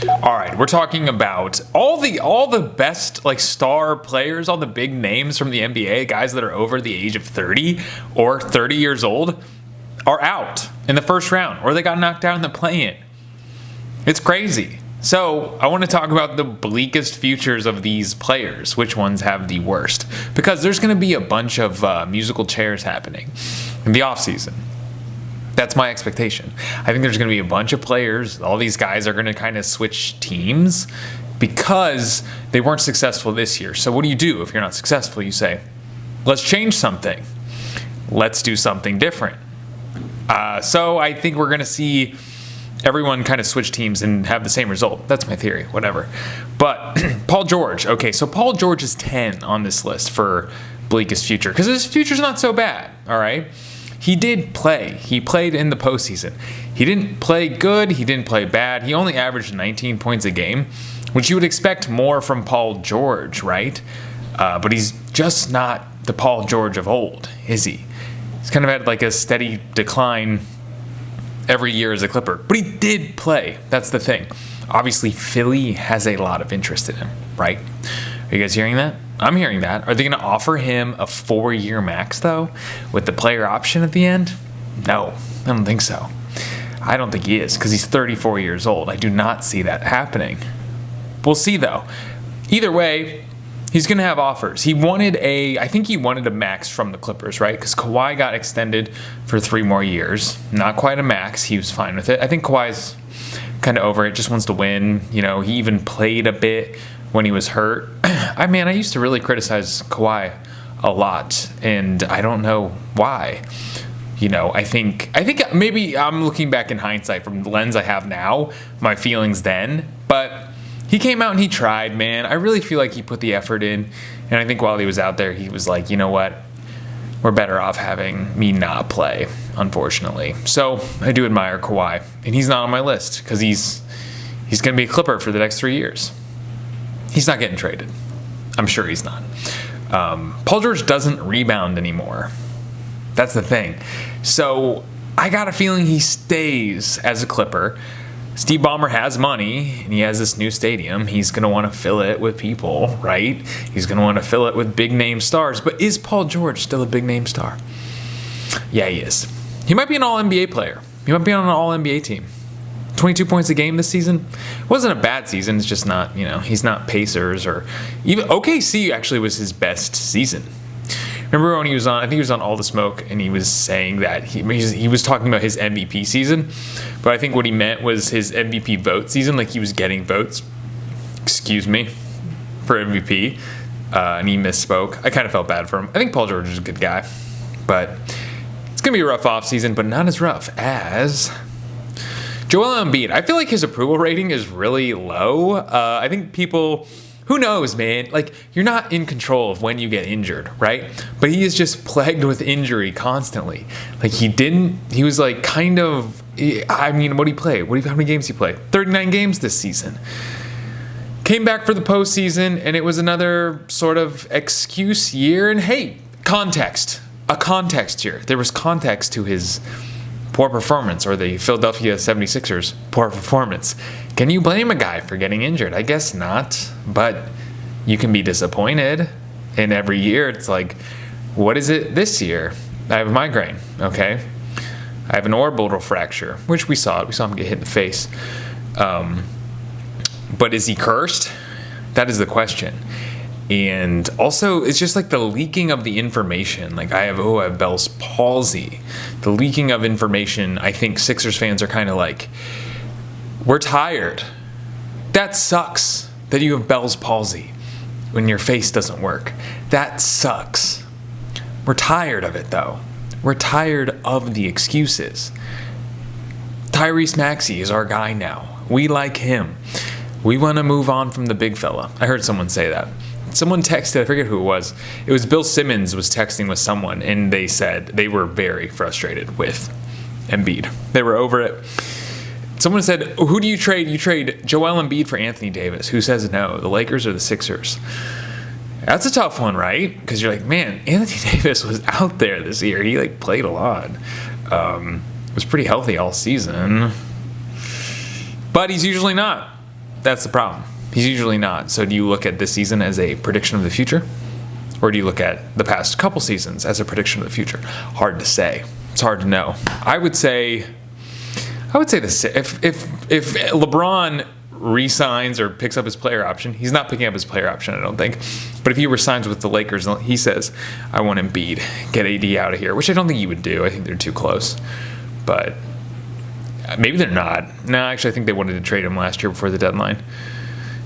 All right, we're talking about all the best like star players, all the big names from the NBA, guys that are over the age of 30 or 30 years old, are out in the first round, or they got knocked out in the play-in. It's crazy. So I want to talk about the bleakest futures of these players, which ones have the worst, because there's going to be a bunch of musical chairs happening in the offseason. That's my expectation. I think there's going to be a bunch of players. All these guys are going to kind of switch teams because they weren't successful this year. So what do? If you're not successful, you say, let's change something. Let's do something different. So I think we're going to see everyone kind of switch teams and have the same result. That's my theory, whatever. But Paul George. Okay, so Paul George is 10 on this list for bleakest future because his future's not so bad, all right? He did play. He played in the postseason. He didn't play good. He didn't play bad. He only averaged 19 points a game, which you would expect more from Paul George, right? But he's just not the Paul George of old, is he? He's kind of had like a steady decline every year as a Clipper. But he did play. That's the thing. Obviously, Philly has a lot of interest in him, right? Are you guys hearing that? I'm hearing that. Are they going to offer him a 4-year max, though, with the player option at the end? No, I don't think so. I don't think he is, because he's 34 years old. I do not see that happening. We'll see, though. Either way, he's going to have offers. I think he wanted a max from the Clippers, right? Because Kawhi got extended for 3 more years. Not quite a max. He was fine with it. I think Kawhi's kind of over it, just wants to win. You know, he even played a bit when he was hurt. I used to really criticize Kawhi a lot, and I don't know why. You know, I think maybe I'm looking back in hindsight from the lens I have now, my feelings then, but he came out and he tried, man. I really feel like he put the effort in, and I think while he was out there, he was like, you know what? We're better off having me not play, unfortunately. So I do admire Kawhi, and he's not on my list because he's going to be a Clipper for the next 3 years. He's not getting traded. I'm sure he's not. Paul George doesn't rebound anymore. That's the thing. So I got a feeling he stays as a Clipper. Steve Ballmer has money, and he has this new stadium. He's going to want to fill it with people, right? He's going to want to fill it with big-name stars. But is Paul George still a big-name star? Yeah, he is. He might be an all-NBA player. He might be on an all-NBA team. 22 points a game this season. It wasn't a bad season. It's just not, he's not Pacers or even OKC actually was his best season. Remember when he was on, I think he was on All the Smoke, and he was saying that he was talking about his MVP season, but I think what he meant was his MVP vote season, like he was getting votes, for MVP, and he misspoke. I kind of felt bad for him. I think Paul George is a good guy, but it's going to be a rough offseason, but not as rough as Joel Embiid. I feel like his approval rating is really low. I think people, who knows, man? Like, you're not in control of when you get injured, right? But he is just plagued with injury constantly. Like, he was like kind of, what did he play? How many games did he play? 39 games this season. Came back for the postseason, and it was another sort of excuse year. And hey, a context here. There was context to his poor performance, or the Philadelphia 76ers poor performance. Can you blame a guy for getting injured? I guess not, but you can be disappointed. And every year it's like, what is it this year? I have a migraine, okay? I have an orbital fracture, which we saw him get hit in the face. But is he cursed? That is the question. And also, it's just like the leaking of the information. Like, I have Bell's palsy. The leaking of information, I think Sixers fans are kind of like, we're tired. That sucks that you have Bell's palsy when your face doesn't work. That sucks. We're tired of it, though. We're tired of the excuses. Tyrese Maxey is our guy now. We like him. We want to move on from the big fella. I heard someone say that. Someone texted, I forget who it was. It was Bill Simmons was texting with someone, and they said they were very frustrated with Embiid. They were over it. Someone said, who do you trade? You trade Joel Embiid for Anthony Davis. Who says no? The Lakers or the Sixers? That's a tough one, right? Because you're like, man, Anthony Davis was out there this year. He played a lot. Was pretty healthy all season. But he's usually not. that's the problem. He's usually not. So do you look at this season as a prediction of the future? Or do you look at the past couple seasons as a prediction of the future? Hard to say. It's hard to know. I would say this. If LeBron re-signs or picks up his player option, he's not picking up his player option, I don't think. But if he resigns with the Lakers, he says, I want Embiid, get AD out of here, which I don't think he would do. I think they're too close. But maybe they're not. No, actually, I think they wanted to trade him last year before the deadline.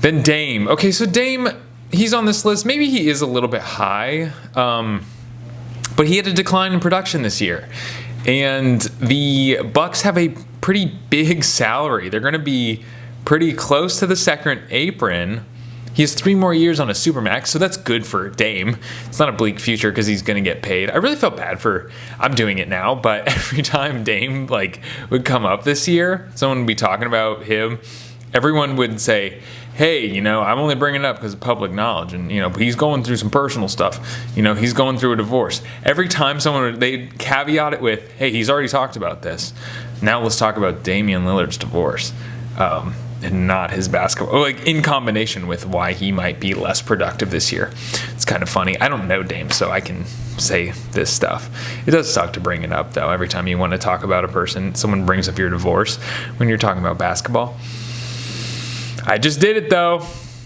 Then Dame. Okay, so Dame, he's on this list. Maybe he is a little bit high, but he had a decline in production this year. And the Bucks have a pretty big salary. They're going to be pretty close to the second apron. He has 3 more years on a supermax, so that's good for Dame. It's not a bleak future because he's going to get paid. I really felt bad I'm doing it now, but every time Dame would come up this year, someone would be talking about him, everyone would say, hey, I'm only bringing it up because of public knowledge, and he's going through some personal stuff. He's going through a divorce. Every time they caveat it with, hey, he's already talked about this. Now let's talk about Damian Lillard's divorce, and not his basketball. In combination with why he might be less productive this year. It's kind of funny. I don't know Dame, so I can say this stuff. It does suck to bring it up, though. Every time you want to talk about a person, someone brings up your divorce when you're talking about basketball. I just did it, though.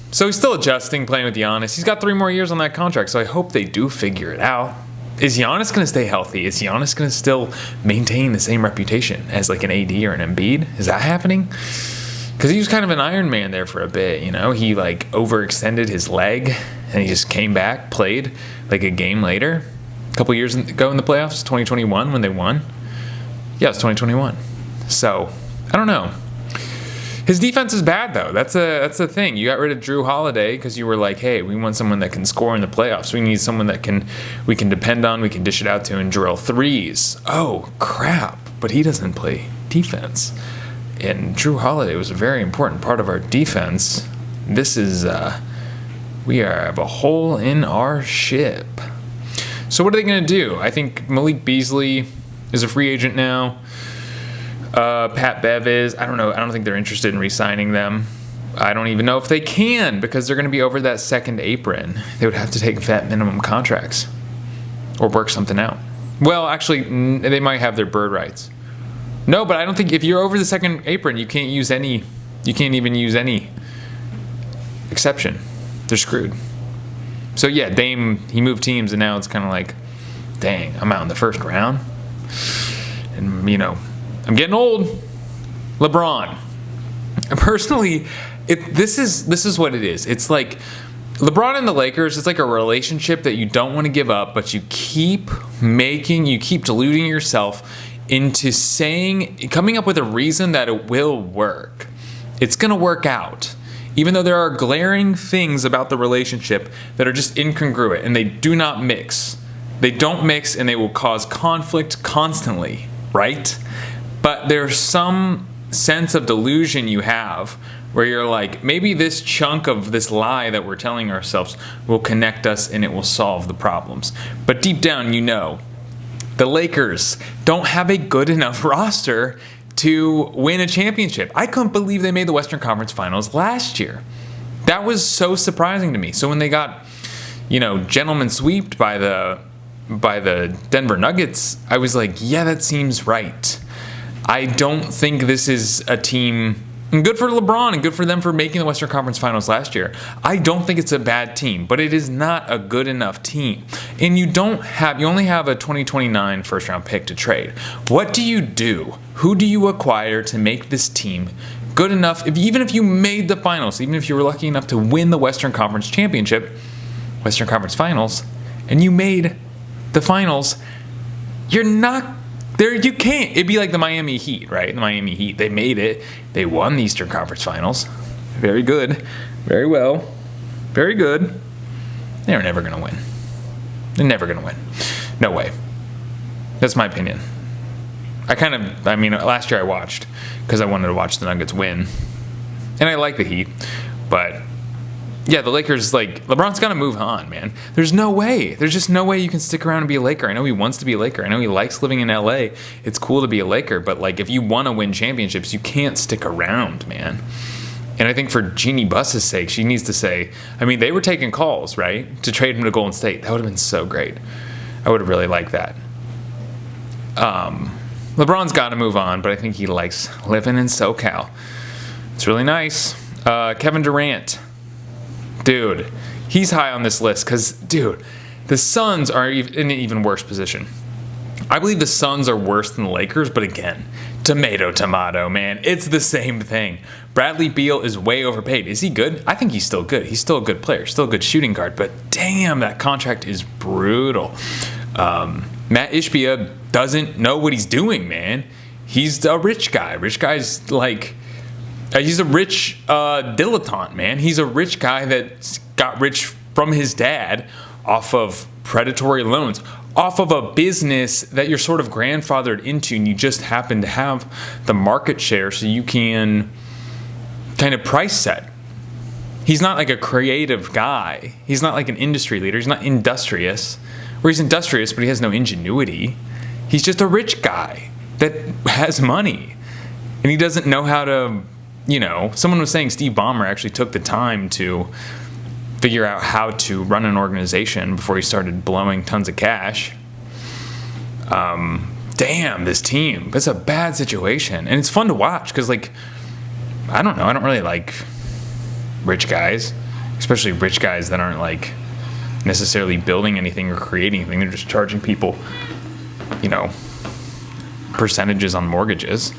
So he's still adjusting, playing with Giannis. He's got 3 more years on that contract, so I hope they do figure it out. Is Giannis going to stay healthy? Is Giannis going to still maintain the same reputation as an AD or an Embiid? Is that happening? Because he was kind of an Iron Man there for a bit, He overextended his leg, and he just came back, played a game later. A couple years ago in the playoffs, 2021 when they won. Yeah, it was 2021. So, I don't know. His defense is bad, though. That's the thing. You got rid of Drew Holiday because you were like, hey, we want someone that can score in the playoffs. We need someone that we can depend on, we can dish it out to and drill threes. Oh, crap. But he doesn't play defense. And Drew Holiday was a very important part of our defense. This is, we have a hole in our ship. So what are they going to do? I think Malik Beasley is a free agent now. Pat Bev is. I don't know. I don't think they're interested in re-signing them. I don't even know if they can because they're going to be over that second apron. They would have to take vet minimum contracts or work something out. Well, actually, they might have their bird rights. No, but I don't think if you're over the second apron, you can't even use any exception. They're screwed. So yeah, Dame, he moved teams and now it's kind of like, dang, I'm out in the first round. And I'm getting old. LeBron. Personally, this is what it is. It's like LeBron and the Lakers, it's like a relationship that you don't want to give up, but you keep deluding yourself into coming up with a reason that it will work. It's going to work out. Even though there are glaring things about the relationship that are just incongruent and they do not mix. They don't mix and they will cause conflict constantly, right? But there's some sense of delusion you have where you're like, maybe this chunk of this lie that we're telling ourselves will connect us and it will solve the problems. But deep down, the Lakers don't have a good enough roster to win a championship. I couldn't believe they made the Western Conference Finals last year. That was so surprising to me. So when they got, gentlemen sweeped by the Denver Nuggets, I was like, yeah, that seems right. I don't think this is a team, and good for LeBron and good for them for making the Western Conference Finals last year. I don't think it's a bad team, but it is not a good enough team. And you only have a 2029 first round pick to trade. What do you do? Who do you acquire to make this team good enough? Even if you made the finals, even if you were lucky enough to win the Western Conference Championship, Western Conference Finals, and you made the finals, you're not there. You can't. It'd be like the Miami Heat, right? The Miami Heat, they made it. They won the Eastern Conference Finals. Very good. Very well. Very good. They're never going to win. They're never going to win. No way. That's my opinion. Last year I watched because I wanted to watch the Nuggets win. And I like the Heat. But, yeah, the Lakers, LeBron's got to move on, man. There's no way. There's just no way you can stick around and be a Laker. I know he wants to be a Laker. I know he likes living in L.A. It's cool to be a Laker. But, if you want to win championships, you can't stick around, man. And I think for Jeannie Buss's sake, she needs to say, I mean, they were taking calls, right, to trade him to Golden State. That would have been so great. I would have really liked that. LeBron's got to move on, but I think he likes living in SoCal. It's really nice. Kevin Durant. Dude, he's high on this list because, dude, the Suns are in an even worse position. I believe the Suns are worse than the Lakers, but again, tomato, man. It's the same thing. Bradley Beal is way overpaid. Is he good? I think he's still good. He's still a good player, still a good shooting guard, but damn, that contract is brutal. Matt Ishbia doesn't know what he's doing, man. He's a rich guy. Rich guy's like, he's a rich dilettante, man. He's a rich guy that got rich from his dad off of predatory loans, off of a business that you're sort of grandfathered into, and you just happen to have the market share so you can kind of price set. He's not like a creative guy. He's not like an industry leader. He's not industrious. Or he's industrious, but he has no ingenuity. He's just a rich guy that has money. And he doesn't know how to, someone was saying Steve Ballmer actually took the time to figure out how to run an organization before he started blowing tons of cash. Damn, this team. It's a bad situation. And it's fun to watch because, I don't know. I don't really like rich guys, especially rich guys that aren't, necessarily building anything or creating anything. They're just charging people, percentages on mortgages.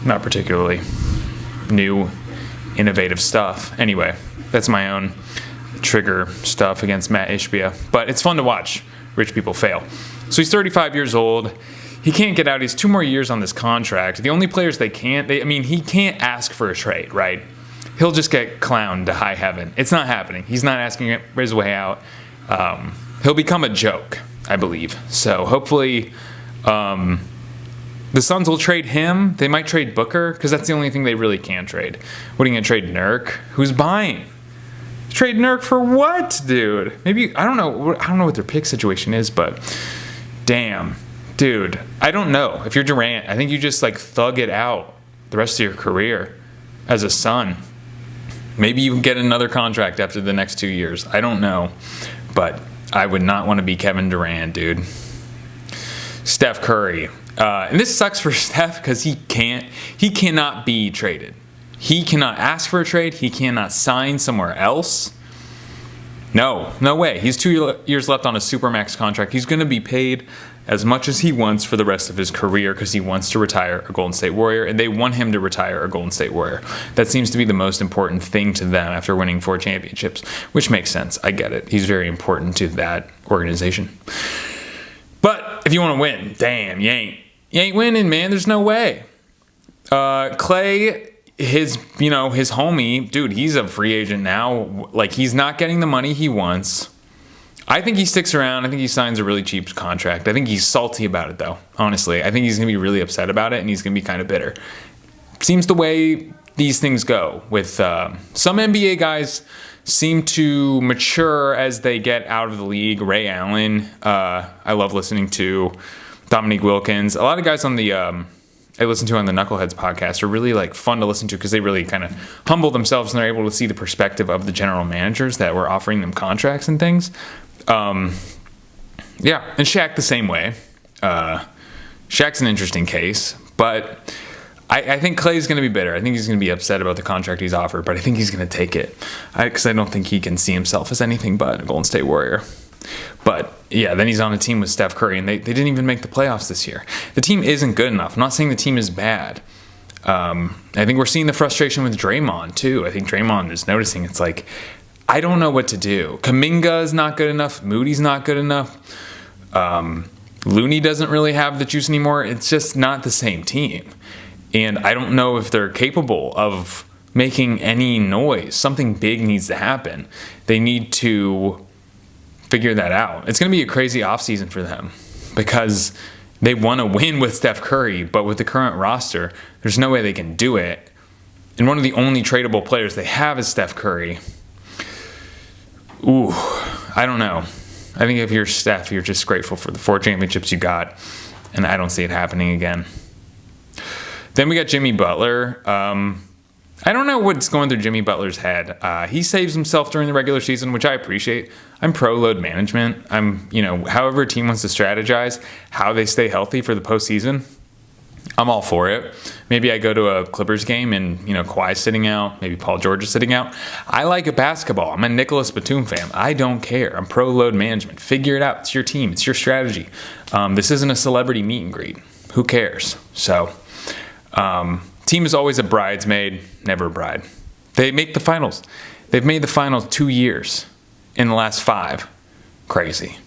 Not particularly new, innovative stuff. Anyway, that's my own trigger stuff against Matt Ishbia. But it's fun to watch rich people fail. So he's 35 years old. He can't get out. He has 2 more years on this contract. The only players he can't ask for a trade, right? He'll just get clowned to high heaven. It's not happening. He's not asking his way out. He'll become a joke, I believe. So hopefully the Suns will trade him. They might trade Booker because that's the only thing they really can trade. What are you going to trade Nurk? Who's buying? Trade Nurk for what, dude? Maybe, I don't know what their pick situation is, but damn. Dude, I don't know. If you're Durant, I think you just thug it out the rest of your career as a Sun. Maybe you get another contract after the next 2 years. I don't know. But I would not want to be Kevin Durant, dude. Steph Curry. And this sucks for Steph because he cannot be traded. He cannot ask for a trade. He cannot sign somewhere else. No way. He's 2 years left on a Supermax contract. He's going to be paid as much as he wants for the rest of his career because he wants to retire a Golden State Warrior, and they want him to retire a Golden State Warrior. That seems to be the most important thing to them after winning 4 championships, which makes sense. I get it. He's very important to that organization. But if you want to win, damn, you ain't winning, man. There's no way. Clay, his homie, dude, he's a free agent now. He's not getting the money he wants. I think he sticks around. I think he signs a really cheap contract. I think he's salty about it, though, honestly. I think he's going to be really upset about it, and he's going to be kind of bitter. Seems the way these things go with some NBA guys seem to mature as they get out of the league. Ray Allen, I love listening to. Dominique Wilkins. A lot of guys on the I listen to on the Knuckleheads podcast are really fun to listen to because they really kind of humble themselves and they're able to see the perspective of the general managers that were offering them contracts and things. Yeah, and Shaq the same way. Shaq's an interesting case, but I think Clay's going to be bitter. I think he's going to be upset about the contract he's offered, but I think he's going to take it because I don't think he can see himself as anything but a Golden State Warrior. But yeah, then he's on a team with Steph Curry, and they didn't even make the playoffs this year. The team isn't good enough. I'm not saying the team is bad. I think we're seeing the frustration with Draymond, too. I think Draymond is noticing it's I don't know what to do. Kuminga is not good enough. Moody's not good enough. Looney doesn't really have the juice anymore. It's just not the same team. And I don't know if they're capable of making any noise. Something big needs to happen. They need to figure that out. It's going to be a crazy offseason for them because they want to win with Steph Curry, but with the current roster, there's no way they can do it. And one of the only tradable players they have is Steph Curry. Ooh, I don't know. I think if you're Steph, you're just grateful for the 4 championships you got, and I don't see it happening again. Then we got Jimmy Butler. I don't know what's going through Jimmy Butler's head. He saves himself during the regular season, which I appreciate. I'm pro load management. However a team wants to strategize how they stay healthy for the postseason, I'm all for it. Maybe I go to a Clippers game and, Kawhi's sitting out. Maybe Paul George is sitting out. I like a basketball. I'm a Nicholas Batum fan. I don't care. I'm pro load management. Figure it out. It's your team. It's your strategy. This isn't a celebrity meet and greet. Who cares? So, team is always a bridesmaid, never a bride. They make the finals. They've made the finals 2 years in the last 5. Crazy.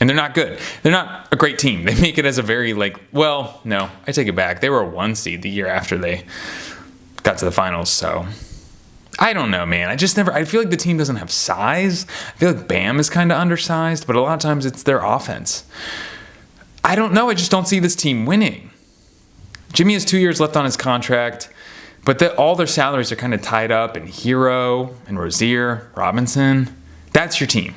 And they're not good. They're not a great team. They make it as a very, no, I take it back. They were a 1 seed the year after they got to the finals. So, I don't know, man. I feel like the team doesn't have size. I feel like Bam is kind of undersized, but a lot of times it's their offense. I don't know. I just don't see this team winning. Jimmy has 2 years left on his contract, but all their salaries are kind of tied up in Hero and Rozier, Robinson. That's your team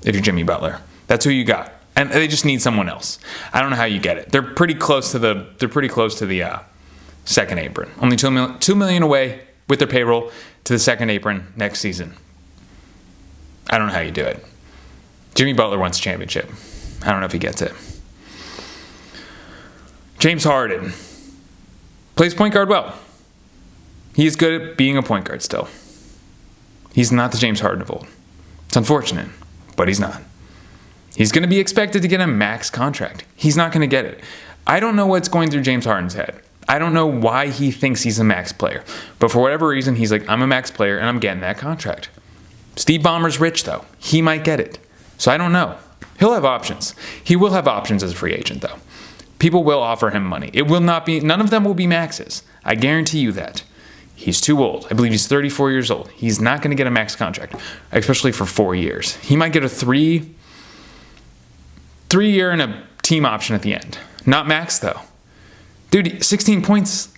if you're Jimmy Butler. That's who you got, and they just need someone else. I don't know how you get it. They're pretty close to the second apron. Only $2 million away with their payroll to the second apron next season. I don't know how you do it. Jimmy Butler wants a championship. I don't know if he gets it. James Harden plays point guard well. He is good at being a point guard still. He's not the James Harden of old. It's unfortunate, but he's not. He's going to be expected to get a max contract. He's not going to get it. I don't know what's going through James Harden's head. I don't know why he thinks he's a max player. But for whatever reason, he's like, I'm a max player and I'm getting that contract. Steve Ballmer's rich, though. He might get it. So I don't know. He'll have options. He will have options as a free agent, though. People will offer him money. None of them will be maxes. I guarantee you that. He's too old. I believe he's 34 years old. He's not going to get a max contract, especially for 4 years. He might get a three-year and a team option at the end. Not max, though. Dude, 16 points,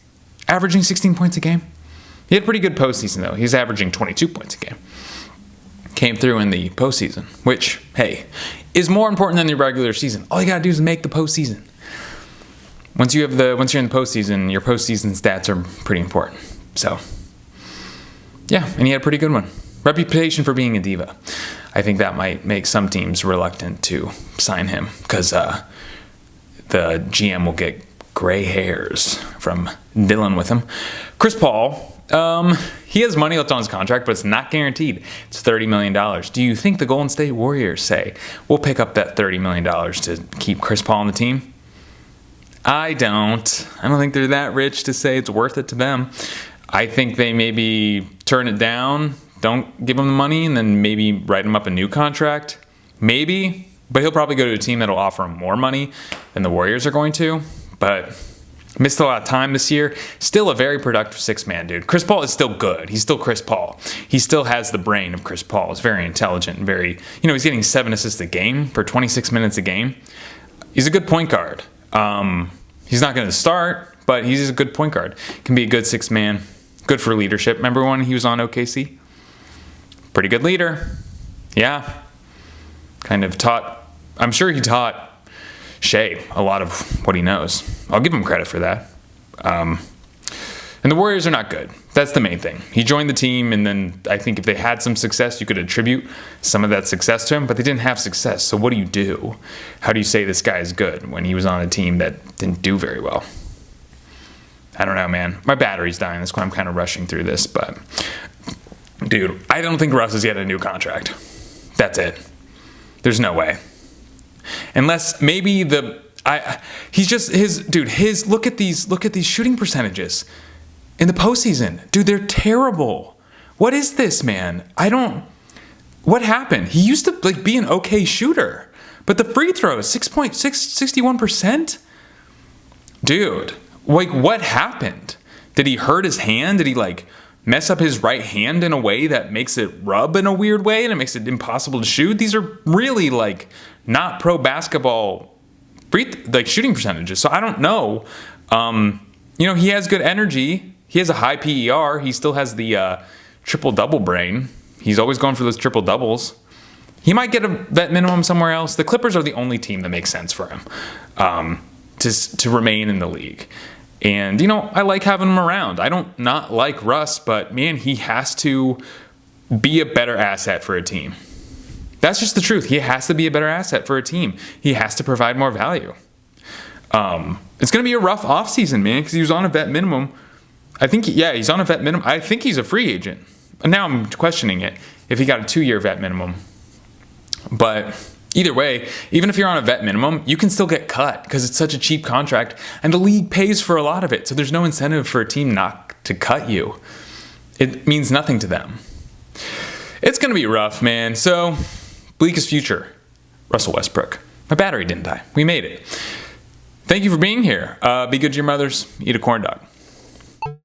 averaging 16 points a game. He had a pretty good postseason, though. He's averaging 22 points a game. Came through in the postseason, which, hey, is more important than the regular season. All you got to do is make the postseason. Once you're in the postseason, your postseason stats are pretty important. So, yeah, and he had a pretty good one. Reputation for being a diva. I think that might make some teams reluctant to sign him because the GM will get gray hairs from dealing with him. Chris Paul, he has money left on his contract, but it's not guaranteed. It's $30 million. Do you think the Golden State Warriors say, we'll pick up that $30 million to keep Chris Paul on the team? I don't think they're that rich to say it's worth it to them. I think they maybe turn it down, don't give him the money, and then maybe write him up a new contract. Maybe, but he'll probably go to a team that'll offer him more money than the Warriors are going to. But missed a lot of time this year. Still a very productive six-man, dude. Chris Paul is still good. He's still Chris Paul. He still has the brain of Chris Paul. He's very intelligent and he's getting 7 assists a game for 26 minutes a game. He's a good point guard. He's not going to start, but he's a good point guard. Can be a good six-man. Good for leadership. Remember when he was on OKC? Pretty good leader. Yeah. I'm sure he taught Shea a lot of what he knows. I'll give him credit for that. And the Warriors are not good. That's the main thing. He joined the team, and then I think if they had some success, you could attribute some of that success to him, but they didn't have success. So what do you do? How do you say this guy is good when he was on a team that didn't do very well? I don't know, man. My battery's dying. That's why I'm kind of rushing through this, but dude, I don't think Russ is getting a new contract. That's it. There's no way. Unless maybe look at these shooting percentages in the postseason. Dude, they're terrible. What is this, man? What happened? He used to be an okay shooter, but the free throws, 61%? Dude, what happened? Did he hurt his hand? Did he mess up his right hand in a way that makes it rub in a weird way and it makes it impossible to shoot? These are really not pro basketball shooting percentages. So I don't know. He has good energy. He has a high PER. He still has the triple-double brain. He's always going for those triple-doubles. He might get a vet minimum somewhere else. The Clippers are the only team that makes sense for him to remain in the league. And, you know, I like having him around. I don't not like Russ, but man, he has to be a better asset for a team. That's just the truth. He has to be a better asset for a team. He has to provide more value. It's going to be a rough offseason, man, because he was on a vet minimum. He's on a vet minimum. I think he's a free agent. Now I'm questioning it if he got a 2-year vet minimum. But either way, even if you're on a vet minimum, you can still get cut because it's such a cheap contract, and the league pays for a lot of it. So there's no incentive for a team not to cut you. It means nothing to them. It's going to be rough, man. So, bleakest future, Russell Westbrook. My battery didn't die. We made it. Thank you for being here. Be good to your mothers. Eat a corn dog.